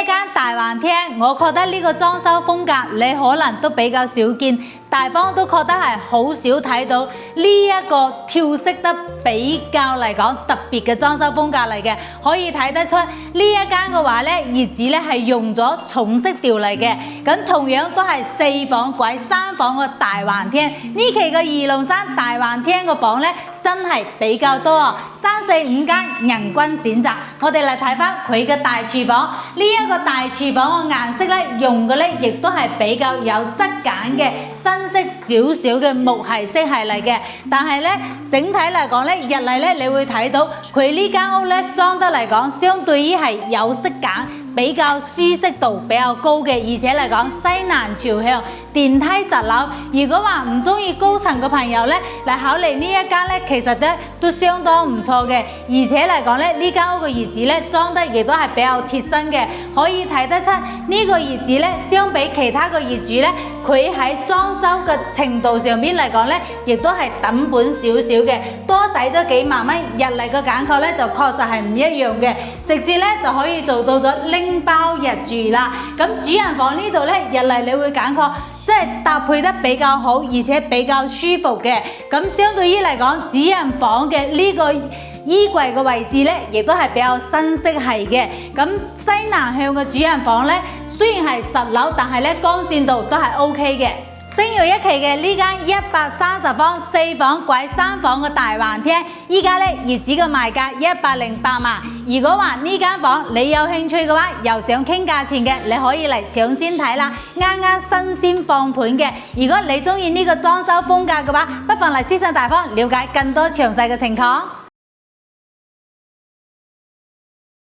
一間大橫廳，我覺得呢個裝修風格你可能都比較少見，大方都覺得係好少睇到呢一個跳色得比較嚟講特別嘅裝修風格嚟嘅，可以睇得出呢一間嘅話呢，業主呢係用咗重色調嚟嘅，咁同樣都係4房改3房嘅大橫廳，呢期嘅二龍山大橫廳嘅房呢，真係比較多啊，3、4、5間人均選擇。我哋嚟睇翻佢嘅大廚房，呢一個大廚房嘅顏色咧，用嘅咧亦都係比較有質感嘅深色少少嘅木系色系嚟嘅。但係咧整體嚟講咧，入嚟咧你會睇到佢呢間屋咧裝得嚟講，相對於係有色感。比較舒適度比較高嘅，而且嚟講西南朝向，電梯10樓。如果話唔中意高層嘅朋友咧，嚟考慮呢一間咧，其實咧都相當唔錯嘅。而且嚟講咧，呢間屋嘅業主咧裝得亦都係比較貼身嘅，可以睇得出呢個業主咧，相比其他嘅業主咧，佢喺裝修嘅程度上邊嚟講咧，亦都係等本少少嘅，多使咗幾萬蚊入嚟嘅感覺咧，就確實係唔一樣嘅，直接咧就可以做到咗拎包入住啦。咁主人房呢度咧入嚟你會感覺即係搭配得比較好，而且比較舒服嘅。咁相對於嚟講，主人房嘅呢個衣櫃嘅位置咧，亦都係比較新式係嘅。咁西南向嘅主人房咧，雖然係10樓，但係咧光線度都係 OK 嘅。星耀一期嘅呢間130方4房改3房嘅大橫廳，依家咧業主嘅賣價108萬。如果話呢間房你有興趣嘅話，又想傾價錢嘅，你可以嚟搶先睇啦，啱啱新鮮放盤嘅。如果你中意呢個裝修風格嘅話，不妨嚟私信大方了解更多詳細嘅情況。